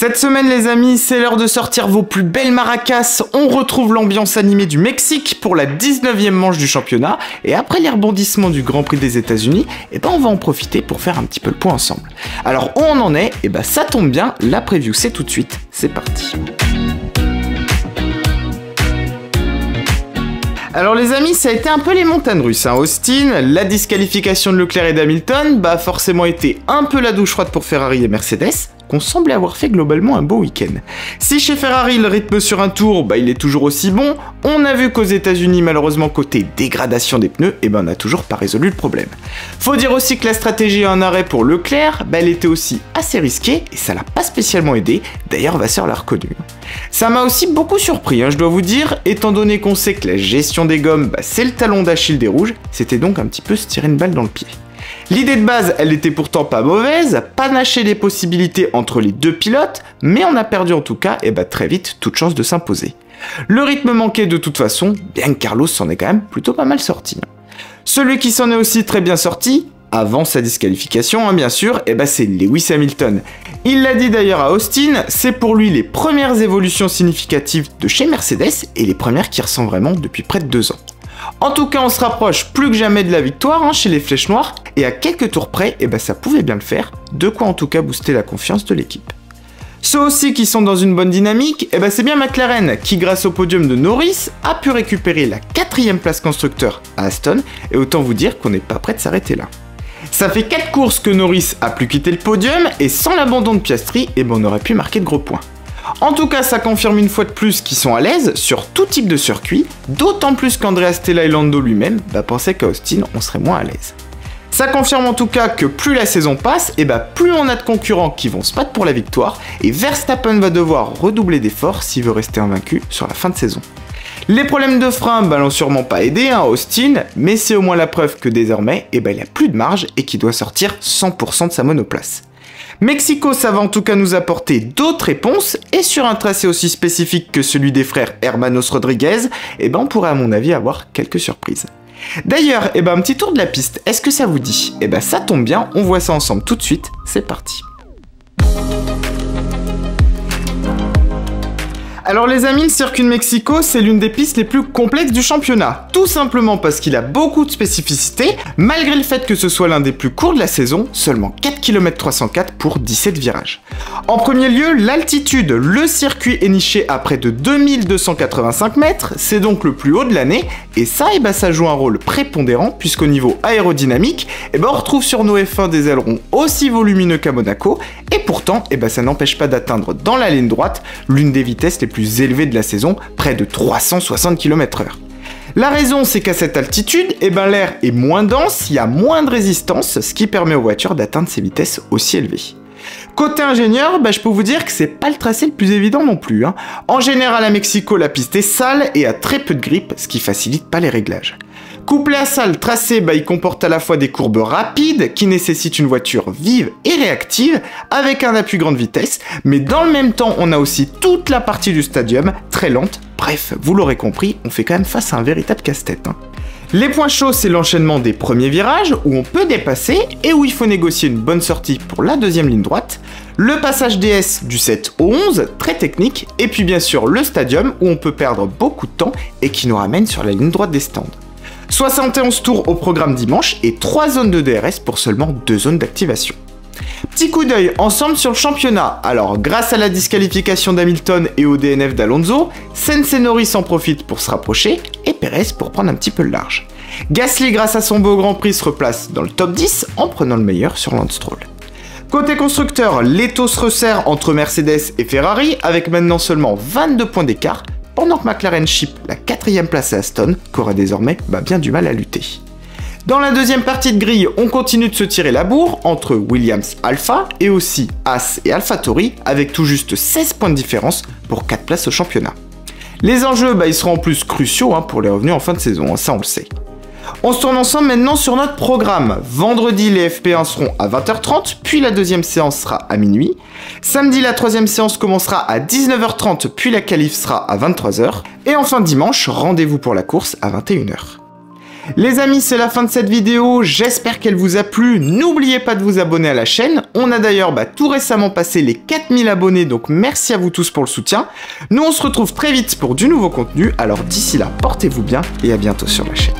Cette semaine les amis, c'est l'heure de sortir vos plus belles maracas. On retrouve l'ambiance animée du Mexique pour la 19e manche du championnat. Et après les rebondissements du Grand Prix des États-Unis, on va en profiter pour faire un petit peu le point ensemble. Alors où on en est? Ça tombe bien, la preview c'est tout de suite, c'est parti. Alors les amis, ça a été un peu les montagnes russes, Austin, la disqualification de Leclerc et d'Hamilton, a forcément été un peu la douche froide pour Ferrari et Mercedes, qu'on semblait avoir fait globalement un beau week-end. Si chez Ferrari le rythme sur un tour, il est toujours aussi bon, on a vu qu'aux États-Unis malheureusement côté dégradation des pneus, on n'a toujours pas résolu le problème. Faut dire aussi que la stratégie en arrêt pour Leclerc, elle était aussi assez risquée et ça l'a pas spécialement aidé, d'ailleurs Vasseur l'a reconnu. Ça m'a aussi beaucoup surpris, je dois vous dire, étant donné qu'on sait que la gestion des gommes, c'est le talon d'Achille des rouges, c'était donc un petit peu se tirer une balle dans le pied. L'idée de base, elle était pourtant pas mauvaise, panacher les possibilités entre les deux pilotes, mais on a perdu en tout cas, très vite, toute chance de s'imposer. Le rythme manquait de toute façon, bien que Carlos s'en est quand même plutôt pas mal sorti. Celui qui s'en est aussi très bien sorti, avant sa disqualification bien sûr, c'est Lewis Hamilton. Il l'a dit d'ailleurs à Austin, c'est pour lui les premières évolutions significatives de chez Mercedes et les premières qui ressemblent vraiment depuis près de 2 ans. En tout cas, on se rapproche plus que jamais de la victoire chez les Flèches Noires, et à quelques tours près, ça pouvait bien le faire, de quoi en tout cas booster la confiance de l'équipe. Ceux aussi qui sont dans une bonne dynamique, c'est bien McLaren qui, grâce au podium de Norris, a pu récupérer la 4e place constructeur à Aston, et autant vous dire qu'on n'est pas prêt de s'arrêter là. Ça fait 4 courses que Norris a pu quitter le podium, et sans l'abandon de Piastri, on aurait pu marquer de gros points. En tout cas, ça confirme une fois de plus qu'ils sont à l'aise sur tout type de circuit, d'autant plus qu'Andrea Stella et Lando lui-même pensaient qu'à Austin, on serait moins à l'aise. Ça confirme en tout cas que plus la saison passe, plus on a de concurrents qui vont se battre pour la victoire, et Verstappen va devoir redoubler d'efforts s'il veut rester invaincu sur la fin de saison. Les problèmes de frein l'ont sûrement pas aidé à Austin, mais c'est au moins la preuve que désormais, il a plus de marge et qu'il doit sortir 100% de sa monoplace. Mexico, ça va en tout cas nous apporter d'autres réponses, et sur un tracé aussi spécifique que celui des frères Hermanos Rodriguez, on pourrait à mon avis avoir quelques surprises. D'ailleurs, un petit tour de la piste, est-ce que ça vous dit? Ça tombe bien, on voit ça ensemble tout de suite, c'est parti. Alors les amis, le circuit de Mexico, c'est l'une des pistes les plus complexes du championnat. Tout simplement parce qu'il a beaucoup de spécificités, malgré le fait que ce soit l'un des plus courts de la saison, seulement 4 km 304 pour 17 virages. En premier lieu, l'altitude. Le circuit est niché à près de 2285 mètres, c'est donc le plus haut de l'année, et ça, ça joue un rôle prépondérant, puisqu'au niveau aérodynamique, on retrouve sur nos F1 des ailerons aussi volumineux qu'à Monaco, et pourtant, ça n'empêche pas d'atteindre dans la ligne droite l'une des vitesses les plus élevées de la saison, près de 360 km/h. La raison, c'est qu'à cette altitude, l'air est moins dense, il y a moins de résistance, ce qui permet aux voitures d'atteindre ces vitesses aussi élevées. Côté ingénieur, je peux vous dire que c'est pas le tracé le plus évident non plus. En général à Mexico, la piste est sale et a très peu de grippe, ce qui facilite pas les réglages. Couplé à ça, le tracé, il comporte à la fois des courbes rapides qui nécessitent une voiture vive et réactive avec un appui grande vitesse, mais dans le même temps, on a aussi toute la partie du stadium très lente. Bref, vous l'aurez compris, on fait quand même face à un véritable casse-tête. Les points chauds, c'est l'enchaînement des premiers virages où on peut dépasser et où il faut négocier une bonne sortie pour la deuxième ligne droite, le passage DS du 7 au 11, très technique, et puis bien sûr le stadium où on peut perdre beaucoup de temps et qui nous ramène sur la ligne droite des stands. 71 tours au programme dimanche et 3 zones de DRS pour seulement 2 zones d'activation. Petit coup d'œil ensemble sur le championnat. Alors, grâce à la disqualification d'Hamilton et au DNF d'Alonso, Sainz et Norris en profitent pour se rapprocher et Perez pour prendre un petit peu le large. Gasly, grâce à son beau Grand Prix, se replace dans le top 10 en prenant le meilleur sur Lance Stroll. Côté constructeur, l'étau se resserre entre Mercedes et Ferrari avec maintenant seulement 22 points d'écart, pendant que McLaren chip la 4e place à Aston, qui aura désormais bien du mal à lutter. Dans la deuxième partie de grille, on continue de se tirer la bourre entre Williams Alpha et aussi Haas et AlphaTauri avec tout juste 16 points de différence pour 4 places au championnat. Les enjeux, ils seront en plus cruciaux pour les revenus en fin de saison, ça on le sait. On se tourne ensemble maintenant sur notre programme. Vendredi, les FP1 seront à 20h30, puis la deuxième séance sera à minuit. Samedi, la troisième séance commencera à 19h30, puis la qualif sera à 23h. Et enfin dimanche, rendez-vous pour la course à 21h. Les amis, c'est la fin de cette vidéo, j'espère qu'elle vous a plu. N'oubliez pas de vous abonner à la chaîne. On a d'ailleurs tout récemment passé les 4000 abonnés, donc merci à vous tous pour le soutien. Nous, on se retrouve très vite pour du nouveau contenu, alors d'ici là, portez-vous bien et à bientôt sur la chaîne.